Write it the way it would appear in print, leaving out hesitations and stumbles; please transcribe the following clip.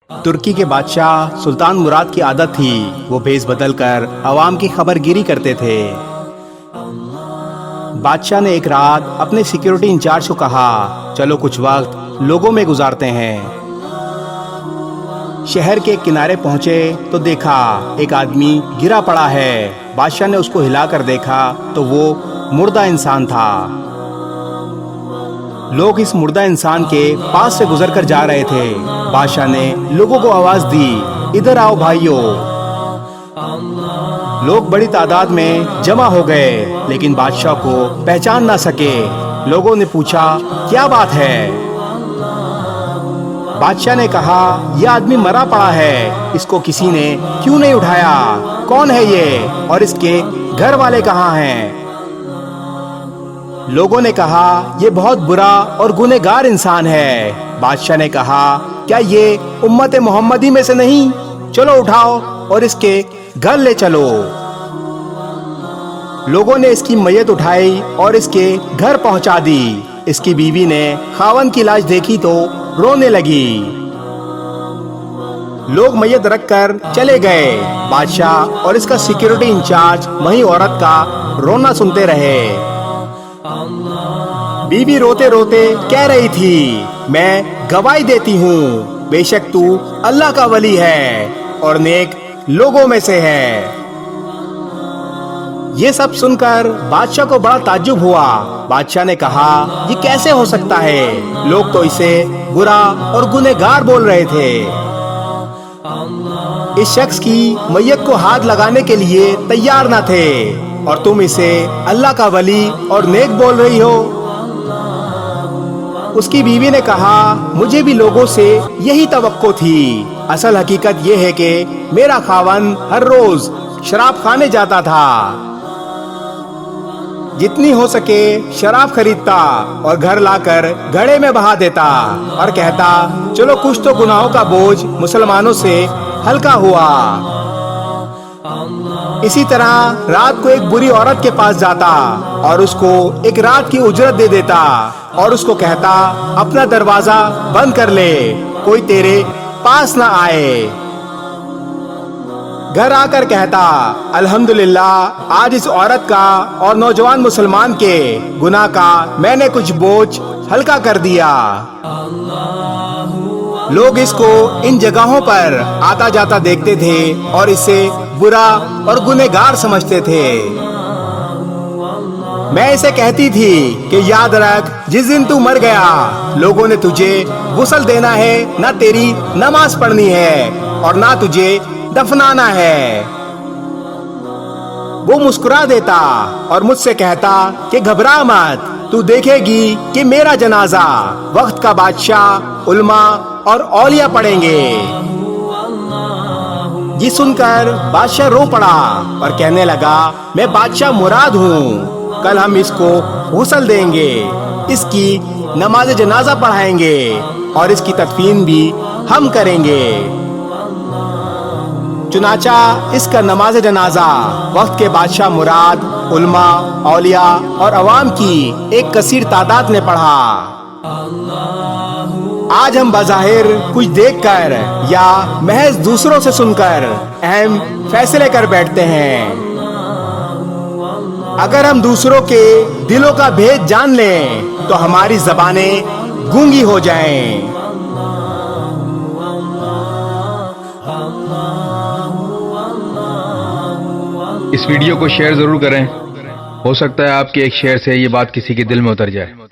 ترکی کے بادشاہ سلطان مراد کی عادت تھی وہ بھیس بدل کر عوام کی خبر گیری کرتے تھے۔ بادشاہ نے ایک رات اپنے سیکیورٹی انچارج کو کہا چلو کچھ وقت لوگوں میں گزارتے ہیں۔ شہر کے کنارے پہنچے تو دیکھا ایک آدمی گرا پڑا ہے۔ بادشاہ نے اس کو ہلا کر دیکھا تو وہ مردہ انسان تھا۔ لوگ اس مردہ انسان کے پاس سے گزر کر جا رہے تھے۔ بادشاہ نے لوگوں کو آواز دی ادھر آؤ بھائیو۔ لوگ بڑی تعداد میں جمع ہو گئے لیکن بادشاہ کو پہچان نہ سکے۔ لوگوں نے پوچھا کیا بات ہے؟ بادشاہ نے کہا یہ آدمی مرا پڑا ہے، اس کو کسی نے کیوں نہیں اٹھایا؟ کون ہے یہ اور اس کے گھر والے کہاں ہیں؟ لوگوں نے کہا یہ بہت برا اور گنہگار انسان ہے۔ بادشاہ نے کہا کیا یہ امت محمدی میں سے نہیں؟ چلو اٹھاؤ اور اس کے گھر لے چلو۔ لوگوں نے اس کی میت اٹھائی اور اس کے گھر پہنچا دی۔ اس کی بیوی نے خاوند کی لاش دیکھی تو رونے لگی۔ لوگ میت رکھ کر چلے گئے۔ بادشاہ اور اس کا سیکیورٹی انچارج وہیں عورت کا رونا سنتے رہے۔ بیوی روتے روتے کہہ رہی تھی میں گواہی دیتی ہوں بے شک تو اللہ کا ولی ہے اور نیک لوگوں میں سے ہے۔ یہ سب سن کر بادشاہ کو بڑا تعجب ہوا۔ بادشاہ نے کہا یہ کیسے ہو سکتا ہے؟ لوگ تو اسے برا اور گنہگار بول رہے تھے۔ اس شخص کی میت کو ہاتھ لگانے کے لیے تیار نہ تھے اور تم اسے اللہ کا ولی اور نیک بول رہی ہو۔ اس کی بیوی نے کہا مجھے بھی لوگوں سے یہی توقع تھی۔ اصل حقیقت یہ ہے کہ میرا خاوند ہر روز شراب خانے جاتا تھا، جتنی ہو سکے شراب خریدتا اور گھر لا کر گھڑے میں بہا دیتا اور کہتا چلو کچھ تو گناہوں کا بوجھ مسلمانوں سے ہلکا ہوا۔ اسی طرح رات کو ایک بری عورت کے پاس جاتا اور اس کو ایک رات کی اجرت دے دیتا اور اس کو کہتا اپنا دروازہ بند کر لے، کوئی تیرے پاس نہ آئے۔ گھر آ کر کہتا الحمدللہ آج اس عورت کا اور نوجوان مسلمان کے گناہ کا میں نے کچھ بوجھ ہلکا کر دیا۔ لوگ اس کو ان جگہوں پر آتا جاتا دیکھتے تھے اور اسے برا اور گنہگار سمجھتے تھے۔ میں اسے کہتی تھی کہ یاد رکھ جس دن تو مر گیا لوگوں نے تجھے غسل دینا ہے، نہ تیری نماز پڑھنی ہے اور نہ تجھے دفنانا ہے۔ وہ مسکرا دیتا اور مجھ سے کہتا کہ گھبرا مت، تو دیکھے گی کہ میرا جنازہ وقت کا بادشاہ علماء اور اولیاء پڑھیں گے۔ یہ سن کر بادشاہ رو پڑا اور کہنے لگا میں بادشاہ مراد ہوں، کل ہم اس کو غسل دیں گے، اس کی نماز جنازہ پڑھائیں گے اور اس کی تدفین بھی ہم کریں گے۔ چنانچہ اس کا نماز جنازہ وقت کے بادشاہ مراد علماء، اولیاء اور عوام کی ایک کثیر تعداد نے پڑھا۔ آج ہم بظاہر کچھ دیکھ کر یا محض دوسروں سے سن کر اہم فیصلے کر بیٹھتے ہیں۔ اگر ہم دوسروں کے دلوں کا بھید جان لیں تو ہماری زبانیں گونگی ہو جائیں۔ اس ویڈیو کو شیئر ضرور کریں، ہو سکتا ہے آپ کے ایک شیئر سے یہ بات کسی کے دل میں اتر جائے۔